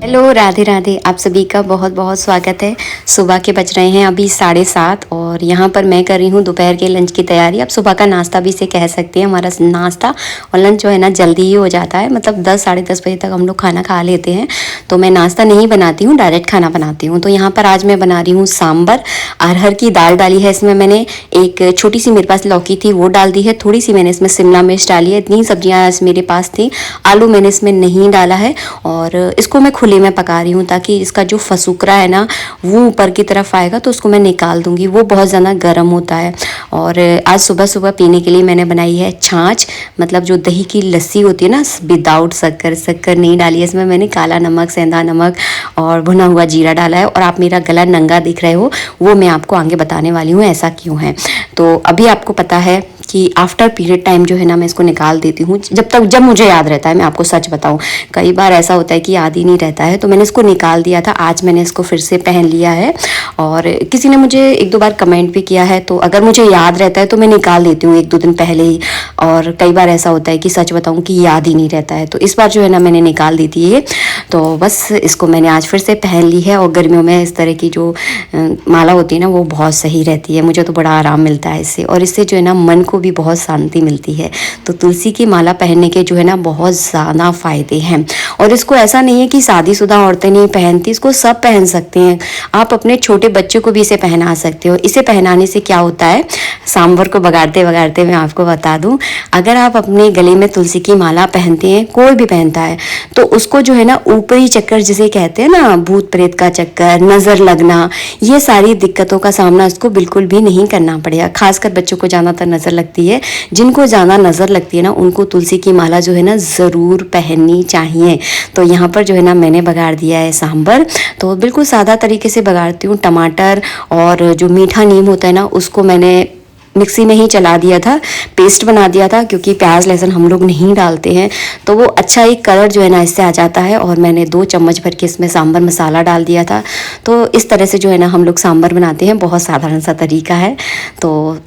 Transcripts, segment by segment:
Hello, Radhe Radhe. आप सभी का बहुत बहुत स्वागत है। सुबह के बज रहे हैं अभी 7:30 और यहाँ पर मैं कर रही हूँ दोपहर के लंच की तैयारी। आप सुबह का नाश्ता भी इसे कह सकते हैं। हमारा नाश्ता और लंच जो है ना जल्दी ही हो जाता है, मतलब 10 साढ़े 10 बजे तक हम लोग खाना खा लेते हैं। तो मैं नाश्ता नहीं बनाती हूँ, डायरेक्ट खाना बनाती हूँ। तो यहाँ पर आज मैं बना रही हूँ सांभर। अरहर की दाल डाली है इसमें मैंने, एक छोटी सी मेरे पास लौकी थी वो डाल दी है, थोड़ी सी मैंने इसमें शिमला मिर्च डाली है। इतनी सब्जियाँ आज मेरे पास थी। आलू मैंने इसमें नहीं डाला है और इसको मैं खुले में पका रही हूँ ताकि इसका जो फसुकरा है ना वो ऊपर की तरफ आएगा, तो उसको मैं निकाल दूंगी। वो बहुत ज़्यादा गर्म होता है। और आज सुबह सुबह पीने के लिए मैंने बनाई है छाछ, मतलब जो दही की लस्सी होती है ना, विदाउट शक्कर। शक्कर नहीं डाली है इसमें मैंने, काला नमक, सेंधा नमक और भुना हुआ जीरा डाला है। और आप मेरा गला नंगा दिख रहे हो, वो मैं आपको आगे बताने वाली हूँ ऐसा क्यों है। तो अभी आपको पता है कि आफ्टर पीरियड टाइम जो है ना मैं इसको निकाल देती हूँ, जब मुझे याद रहता है। मैं आपको सच बताऊँ, कई बार ऐसा होता है कि याद ही नहीं रहता है। तो मैंने इसको निकाल दिया था, आज मैंने इसको फिर से पहन लिया है। और किसी ने मुझे 1-2 बार कमेंट भी किया है, तो अगर मुझे याद रहता है तो मैं निकाल देती हूँ 1-2 दिन पहले ही। और कई बार ऐसा होता है कि सच बताऊँ कि याद ही नहीं रहता है, तो इस बार जो है ना मैंने निकाल दी थी ये। तो बस इसको मैंने आज फिर से पहन ली है। और गर्मियों में इस तरह की जो माला होती है ना वो बहुत सही रहती है, मुझे तो बड़ा आराम मिलता है इससे। और इससे जो है ना मन को भी बहुत शांति मिलती है। तो तुलसी की माला पहनने के जो है ना बहुत ज़्यादा फ़ायदे हैं। और इसको ऐसा नहीं है कि शादीशुदा औरतें नहीं पहनती, इसको सब पहन सकते हैं। आप अपने छोटे बच्चों को भी इसे पहना सकते हो। इसे पहनाने से क्या होता है, सांभर को बगाड़ते बगाड़ते मैं आपको बता दूं, अगर आप अपने गले में तुलसी की माला पहनते हैं, कोई भी पहनता है, तो उसको जो है ना ऊपरी चक्कर जिसे कहते हैं ना, भूत प्रेत का चक्कर, नज़र लगना, ये सारी दिक्कतों का सामना इसको बिल्कुल भी नहीं करना पड़ेगा। खासकर बच्चों को ज़्यादातर नज़र लगती है। जिनको ज़्यादा नज़र लगती है ना उनको तुलसी की माला जो है ना ज़रूर पहननी चाहिए। तो यहाँ पर जो है ना मैंने बघाड़ दिया है सांभर। तो बिल्कुल सादा तरीके से बघाड़ती हूँ। टमाटर और जो मीठा नीम होता है ना उसको मैंने मिक्सी में ही चला दिया था, पेस्ट बना दिया था, क्योंकि प्याज लहसुन हम लोग नहीं डालते हैं। तो वो अच्छा एक कलर जो है ना इससे आ जाता है। और मैंने 2 चम्मच भर के इसमें सांभर मसाला डाल दिया था। तो इस तरह से जो है ना हम लोग सांभर बनाते हैं, बहुत साधारण सा तरीका है। तो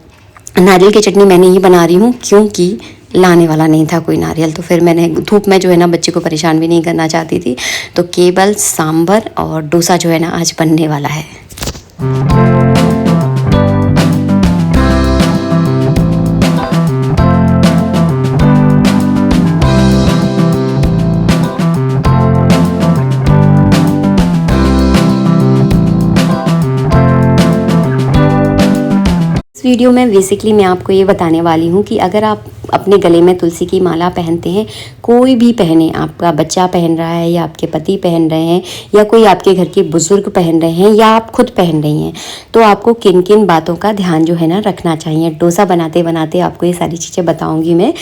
नारियल की चटनी मैंने ही बना रही हूँ, क्योंकि लाने वाला नहीं था कोई नारियल। तो फिर मैंने धूप में जो है ना बच्चे को परेशान भी नहीं करना चाहती थी। तो केवल सांभर और डोसा जो है ना आज बनने वाला है। इस वीडियो में बेसिकली मैं आपको ये बताने वाली हूँ कि अगर आप अपने गले में तुलसी की माला पहनते हैं, कोई भी पहने, आपका बच्चा पहन रहा है या आपके पति पहन रहे हैं या कोई आपके घर के बुजुर्ग पहन रहे हैं या आप खुद पहन रही हैं, तो आपको किन किन बातों का ध्यान जो है ना रखना चाहिए। डोसा बनाते बनाते आपको ये सारी चीज़ें बताऊंगी मैं।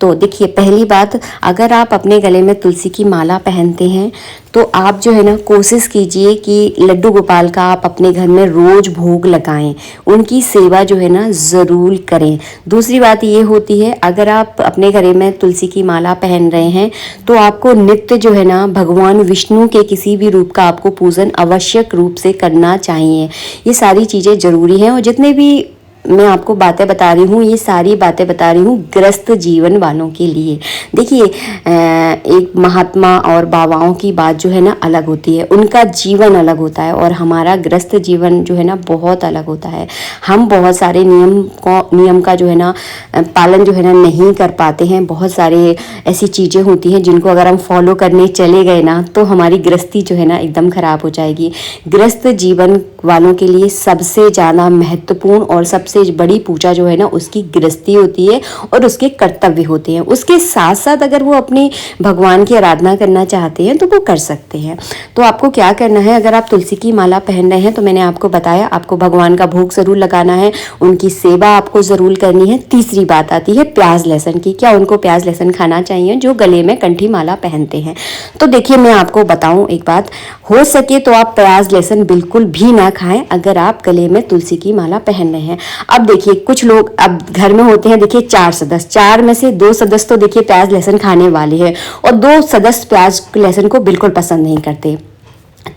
तो देखिए, पहली बात, अगर आप अपने गले में तुलसी की माला पहनते हैं तो आप जो है ना कोशिश कीजिए कि लड्डू गोपाल का आप अपने घर में रोज़ भोग लगाएं, उनकी सेवा जो है ना ज़रूर करें। दूसरी बात ये होती है, अगर आप अपने गले में तुलसी की माला पहन रहे हैं तो आपको नित्य जो है ना भगवान विष्णु के किसी भी रूप का आपको पूजन आवश्यक रूप से करना चाहिए। ये सारी चीज़ें ज़रूरी हैं। और जितने भी मैं आपको बातें बता रही हूँ, ये सारी बातें बता रही हूँ गृहस्थ जीवन वालों के लिए। देखिए, एक महात्मा और बाबाओं की बात जो है ना अलग होती है, उनका जीवन अलग होता है और हमारा गृहस्थ जीवन जो है ना बहुत अलग होता है। हम बहुत सारे नियम का जो है ना पालन जो है ना नहीं कर पाते हैं। बहुत सारे ऐसी चीज़ें होती हैं जिनको अगर हम फॉलो करने चले गए ना तो हमारी गृहस्थी जो है ना एकदम ख़राब हो जाएगी। गृहस्थ जीवन वालों के लिए सबसे ज़्यादा महत्वपूर्ण और सबसे बड़ी पूजा जो है ना उसकी गृहस्थी होती है और उसके कर्तव्य होते हैं। उसके साथ साथ अगर वो अपने भगवान की आराधना करना चाहते हैं तो वो कर सकते हैं। तो आपको क्या करना है, अगर आप तुलसी की माला पहन रहे हैं तो मैंने आपको बताया, आपको भगवान का भोग जरूर लगाना है, उनकी सेवा आपको ज़रूर करनी है। तीसरी बात आती है प्याज लहसुन की। क्या उनको प्याज लहसुन खाना चाहिए जो गले में कंठी माला पहनते हैं? तो देखिए, मैं आपको बताऊं एक बात, हो सके तो आप प्याज लहसुन बिल्कुल भी ना खाएं अगर आप गले में तुलसी की माला पहन रहे हैं। अब देखिए, कुछ लोग अब घर में होते हैं, देखिए 4 सदस्य, 4 में से 2 सदस्य तो देखिए प्याज लहसुन खाने वाले हैं और 2 सदस्य प्याज लहसुन को बिल्कुल पसंद नहीं करते।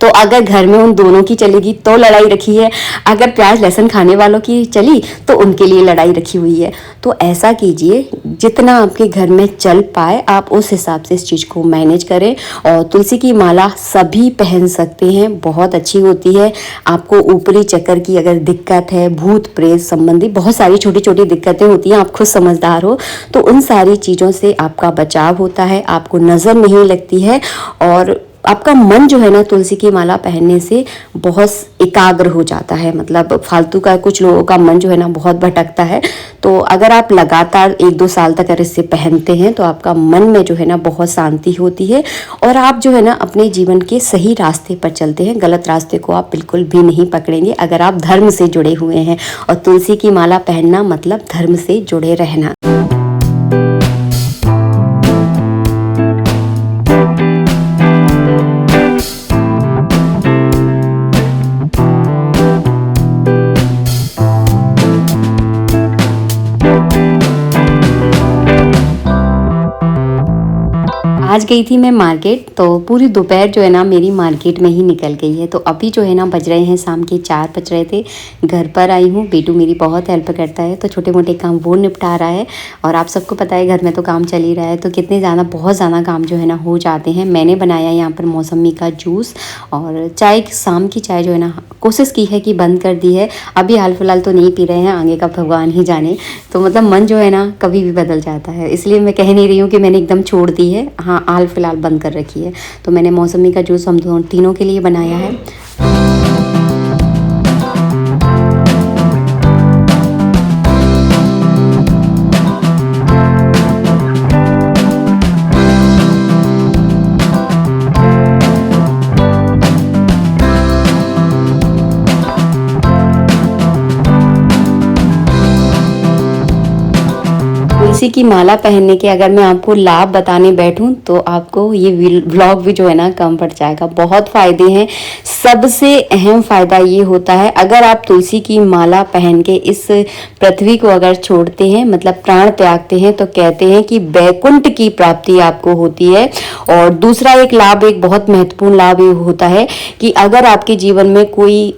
तो अगर घर में उन दोनों की चलेगी तो लड़ाई रखी है, अगर प्याज लहसुन खाने वालों की चली तो उनके लिए लड़ाई रखी हुई है। तो ऐसा कीजिए जितना आपके घर में चल पाए आप उस हिसाब से इस चीज़ को मैनेज करें। और तुलसी की माला सभी पहन सकते हैं, बहुत अच्छी होती है। आपको ऊपरी चक्कर की अगर दिक्कत है, भूत प्रेत संबंधी बहुत सारी छोटी छोटी दिक्कतें होती हैं, आप खुद समझदार हो, तो उन सारी चीज़ों से आपका बचाव होता है, आपको नज़र नहीं लगती है और आपका मन जो है ना तुलसी की माला पहनने से बहुत एकाग्र हो जाता है। मतलब फालतू का कुछ लोगों का मन जो है ना बहुत भटकता है। तो अगर आप लगातार 1-2 साल तक अगर इससे पहनते हैं तो आपका मन में जो है ना बहुत शांति होती है और आप जो है ना अपने जीवन के सही रास्ते पर चलते हैं। गलत रास्ते को आप बिल्कुल भी नहीं पकड़ेंगे अगर आप धर्म से जुड़े हुए हैं। और तुलसी की माला पहनना मतलब धर्म से जुड़े रहना। आज गई थी मैं मार्केट, तो पूरी दोपहर जो है ना मेरी मार्केट में ही निकल गई है। तो अभी जो है ना बज रहे हैं शाम के 4 बज रहे थे, घर पर आई हूँ। बेटू मेरी बहुत हेल्प करता है तो छोटे मोटे काम वो निपटा रहा है। और आप सबको पता है घर में तो काम चल ही रहा है, तो कितने ज़्यादा बहुत ज़्यादा काम जो है ना हो जाते हैं। मैंने बनाया यहाँ पर मौसमी का जूस और चाय, शाम की चाय जो है ना कोशिश की है कि बंद कर दी है। अभी हाल फिलहाल तो नहीं पी रहे हैं, आगे का भगवान ही जाने। तो मतलब मन जो है ना कभी भी बदल जाता है, इसलिए मैं कह नहीं रही हूँ कि मैंने एकदम छोड़ दी है। हाँ, हाल फिलहाल बंद कर रखी है। तो मैंने मौसमी का जूस हम तीनों के लिए बनाया है। तुलसी की माला पहनने के अगर मैं आपको लाभ बताने बैठूं तो आपको ये व्लॉग भी जो है ना कम पड़ जाएगा। बहुत फायदे हैं। सबसे अहम फायदा ये होता है, अगर आप तुलसी की माला पहन के इस पृथ्वी को अगर छोड़ते हैं, मतलब प्राण त्यागते हैं, तो कहते हैं कि बैकुंठ की प्राप्ति आपको होती है। और दूसरा एक लाभ, एक बहुत महत्वपूर्ण लाभ ये होता है कि अगर आपके जीवन में कोई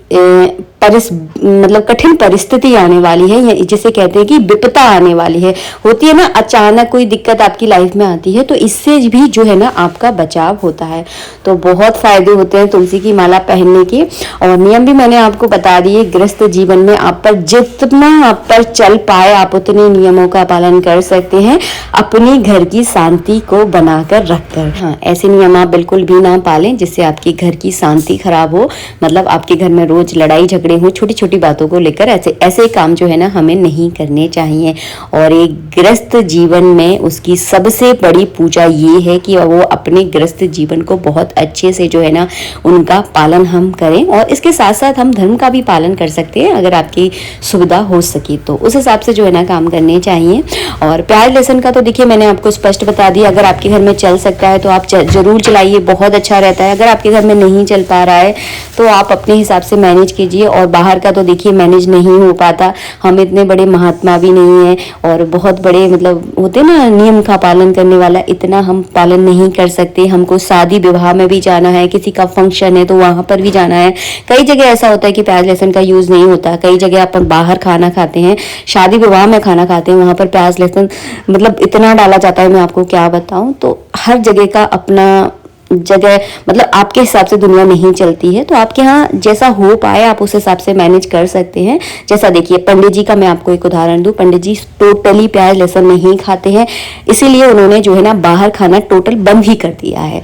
मतलब कठिन परिस्थिति आने वाली है, या जिसे कहते हैं कि विपदा आने वाली है, होती है ना, अचानक कोई दिक्कत आपकी लाइफ में आती है, तो इससे भी जो है ना आपका बचाव होता है। तो बहुत फायदे होते हैं तुलसी की माला पहनने के। और नियम भी मैंने आपको बता दिए। गृहस्थ जीवन में आप पर जितना आप पर चल पाए आप उतने नियमों का पालन कर सकते हैं, अपनी घर की शांति को बनाकर रखकर। हाँ, ऐसे नियम आप बिल्कुल भी ना पालें जिससे आपके घर की शांति खराब हो, मतलब आपके घर में रोज लड़ाई झगड़े हो छोटी छोटी बातों को लेकर। ऐसे काम जो है ना हमें नहीं करने चाहिए। और एक गृहस्थ जीवन में उसकी सबसे बड़ी पूजा ये है कि वो अपने गृहस्थ जीवन को बहुत अच्छे से जो है ना उनका पालन हम करें। और इसके साथ साथ हम धर्म का भी पालन कर सकते हैं अगर आपकी सुविधा हो सके तो, उस हिसाब से जो है ना काम करने चाहिए। और प्याज लहसुन का तो देखिए मैंने आपको स्पष्ट बता दिया। अगर आपके घर में चल सकता है तो आप जरूर चलाइए, बहुत अच्छा रहता है। अगर आपके घर में नहीं चल पा रहा है तो आप अपने हिसाब से मैनेज कीजिए। और बाहर का तो देखिए मैनेज नहीं हो पाता, हम इतने बड़े महात्मा भी नहीं हैं और बहुत बड़े मतलब होते ना नियम का पालन करने वाला, इतना हम पालन नहीं कर सकते। हमको शादी विवाह में भी जाना है, किसी का फंक्शन है तो वहां पर भी जाना है। कई जगह ऐसा होता है कि प्याज लहसुन का यूज नहीं होता। कई जगह अपन बाहर खाना खाते हैं, शादी विवाह में खाना खाते हैं, वहां पर प्याज लहसुन मतलब इतना डाला जाता है, मैं आपको क्या बताऊं। तो हर जगह का अपना जगह, मतलब आपके हिसाब से दुनिया नहीं चलती है। तो आपके यहाँ जैसा हो पाए आप उस हिसाब से मैनेज कर सकते हैं। जैसा देखिए पंडित जी का मैं आपको एक उदाहरण दूं। पंडित जी टोटली प्याज लहसुन नहीं खाते हैं, इसीलिए उन्होंने जो है ना बाहर खाना टोटल बंद ही कर दिया है।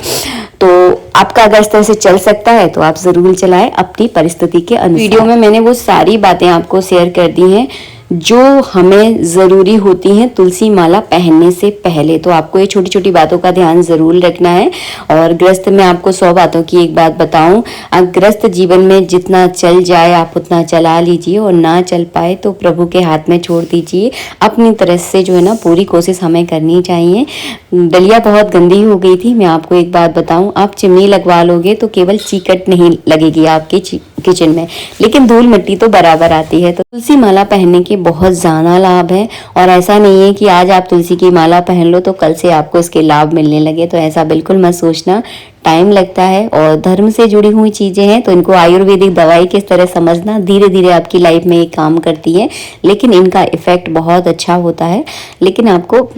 तो आपका अगर इस तरह से चल सकता है तो आप जरूर चलाएं अपनी परिस्थिति के अनुसार। वीडियो में मैंने वो सारी बातें आपको शेयर कर दी हैं जो हमें ज़रूरी होती हैं तुलसी माला पहनने से पहले। तो आपको ये छोटी छोटी बातों का ध्यान ज़रूर रखना है। और गृहस्थ में आपको 100 बातों की एक बात बताऊं, गृहस्थ जीवन में जितना चल जाए आप उतना चला लीजिए, और ना चल पाए तो प्रभु के हाथ में छोड़ दीजिए। अपनी तरफ से जो है ना पूरी कोशिश हमें करनी चाहिए। डलिया बहुत गंदी हो गई थी। मैं आपको एक बात बताऊँ, आप चिमनी लगवा लोगे तो केवल चीकट नहीं लगेगी आपके किचन में, लेकिन धूल मिट्टी तो बराबर आती है। तो तुलसी माला पहनने के बहुत ज़्यादा लाभ है, और ऐसा नहीं है कि आज आप तुलसी की माला पहन लो तो कल से आपको इसके लाभ मिलने लगे, तो ऐसा बिल्कुल मत सोचना। टाइम लगता है, और धर्म से जुड़ी हुई चीज़ें हैं तो इनको आयुर्वेदिक दवाई किस तरह समझना, धीरे धीरे आपकी लाइफ में ये काम करती है, लेकिन इनका इफ़ेक्ट बहुत अच्छा होता है। लेकिन आपको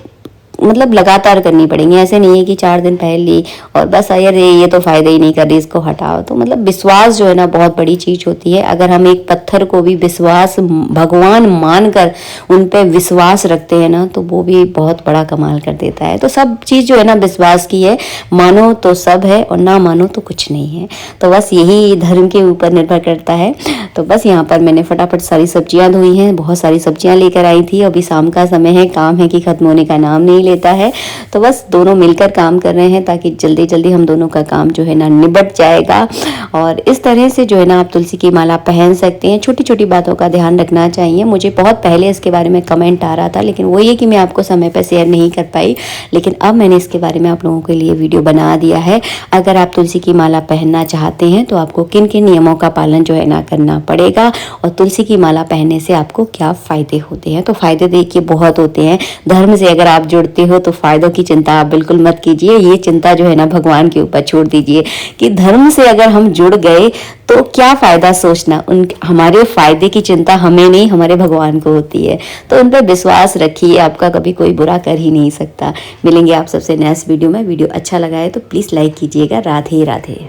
मतलब लगातार करनी पड़ेंगी, ऐसे नहीं है कि 4 दिन पहन ली और बस यार ये तो फ़ायदा ही नहीं कर रही, इसको हटाओ। तो मतलब विश्वास जो है ना बहुत बड़ी चीज़ होती है। अगर हम एक पत्थर को भी विश्वास भगवान मानकर उन पे विश्वास रखते हैं ना, तो वो भी बहुत बड़ा कमाल कर देता है। तो सब चीज़ जो है ना विश्वास की है, मानो तो सब है और ना मानो तो कुछ नहीं है। तो बस यही धर्म के ऊपर निर्भर करता है। तो बस यहाँ पर मैंने फटाफट सारी सब्जियाँ धोई हैं, बहुत सारी सब्जियाँ लेकर आई थी। अभी शाम का समय है, काम है कि ख़त्म होने का नाम नहीं लेता है। तो बस दोनों मिलकर काम कर रहे हैं ताकि जल्दी जल्दी हम दोनों का काम जो है ना निबट जाएगा। और इस तरह से जो है ना आप तुलसी की माला पहन सकते हैं। छोटी छोटी बातों का ध्यान रखना चाहिए। मुझे बहुत पहले इसके बारे में कमेंट आ रहा था, लेकिन वो ये कि मैं आपको समय पर शेयर नहीं कर पाई, लेकिन अब मैंने इसके बारे में आप लोगों के लिए वीडियो बना दिया है। अगर आप तुलसी की माला पहनना चाहते हैं तो आपको किन किन नियमों का पालन जो है ना करना पड़ेगा, और तुलसी की माला पहनने से आपको क्या फ़ायदे होते हैं। तो फ़ायदे देखिए बहुत होते हैं। धर्म से अगर आप जुड़ते हो तो फ़ायदों की चिंता आप बिल्कुल मत कीजिए। ये चिंता जो है ना भगवान के ऊपर छोड़ दीजिए कि धर्म से अगर हम जुड़ गए तो क्या फ़ायदा सोचना, उन हमारे फ़ायदे की चिंता हमें नहीं, हमारे भगवान को होती है। तो उन पर विश्वास रखिए, आपका कभी कोई बुरा कर ही नहीं सकता। मिलेंगे आप सबसे नेक्स्ट वीडियो में। वीडियो अच्छा लगा है तो प्लीज़ लाइक कीजिएगा। राधे राधे।